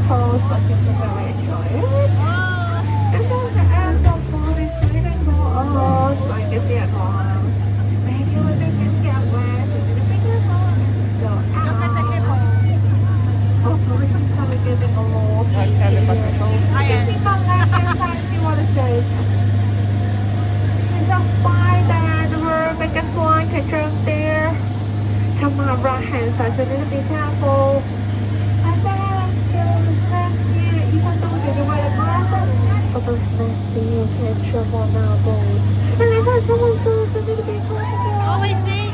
toes, but you can really enjoy it. And then the end of food is really cool. So you can see at home. Maybe when they can get wet, you can be careful and go out. Also, we can probably get the old. You can see my left hand side, see what it says. There's a fine that we're making flying picture there. To my right hand side, so need to be careful. And then next year, even though you wear the glasses, but those next year you can travel now, boys. And then there's someone says you need to be careful. Always see.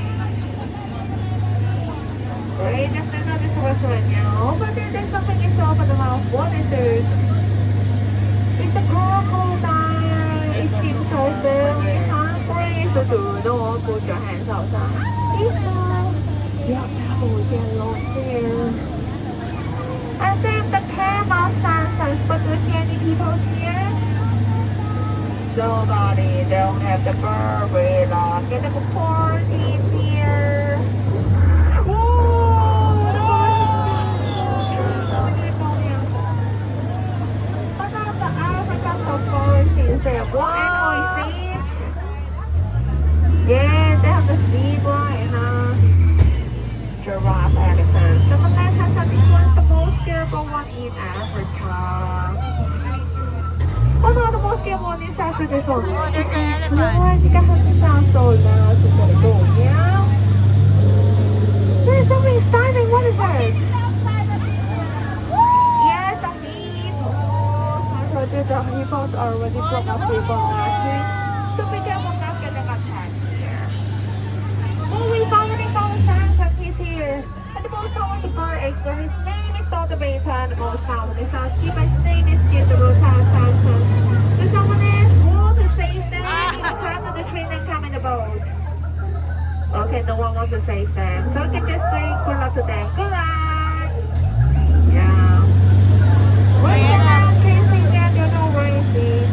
Great, that's another source right now. But then there's something you saw for the mouth. What is it? It's a crocodile. It seems so very hungry. So do not put your hands outside. Yeah, oh, yellow here. And then the camel sensors, but do you see any people here? Nobody, don't have the bird very long. Get the quarantine here. Whoa! But now the African safari is there. What animal is it? Yeah, they have the zebra and giraffe elephant. So the left hand side, this one's the most scareable one in Africa. Oh no, the most scared one is actually this one. Oh, there's an elephant. Why you guys have to sound so loud to let it go, yeah? There's something standing, what is it? Yes, a hippo. I told you the hippos are already broke up people last week. So be careful not getting attacked here. Oh, we finally found a scientist, he's here. And the most powerful bird expert, his name is Dr. Beta, and the most powerful housekeeper, his name is Jim, the Rotan Scientist. So someone else want to save them, you can come to the train and come in the boat. Okay, no one wants to save them. So you can just say good luck to them. Good luck! Yeah. Wait around, Casey, yeah, don't know where is it.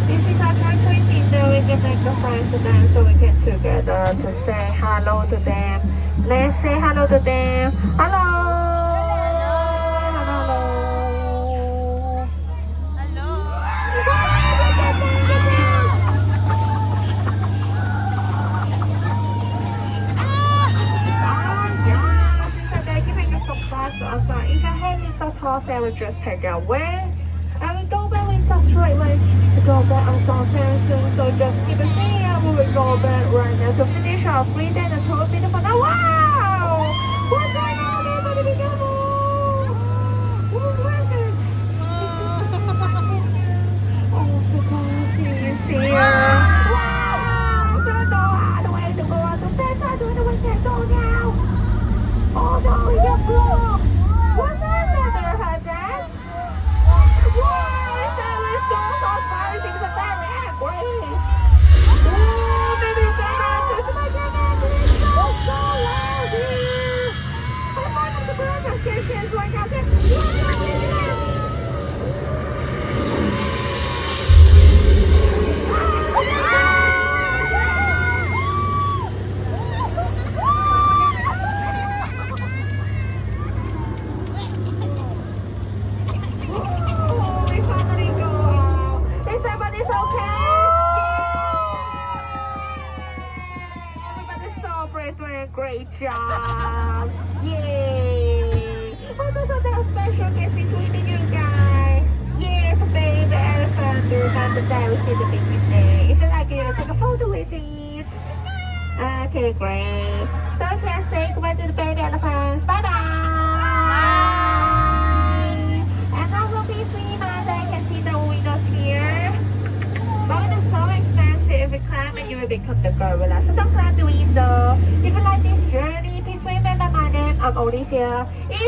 This is our country window, we can make the friends to them so we can together to say hello to them. Let's say hello to them. Hello! Hello! If your hand is so tall, they will just take it away. And we go back with such straight legs to go back on some tension. So just keep it here. We will go back right now to finish our breathing and total beautiful. Now, wow! What's going on? Everybody be careful! Where's it? Oh, the coffee is here. Wow! There's no other way to go out. The fence are doing the way to go now. Oh no, he got blocked! What's that there, Hudson? Wow, it's really so far, things are very angry! Oh, baby, it's my goodness, it's so loud here! I'm one of the brothers stations right now, great job! Yay! Also, so there's special guest between you guys. Yes, baby elephant, remember that we see the baby there. If you like it, take a photo with it. Okay, great. So I can say goodbye to the baby elephants. Bye-bye! And also please remember I can see the windows here. But it's so expensive, if you climb it, you will become the gorilla. So don't climb the window. If you like this journey, please remember my name. I'm Olivia. If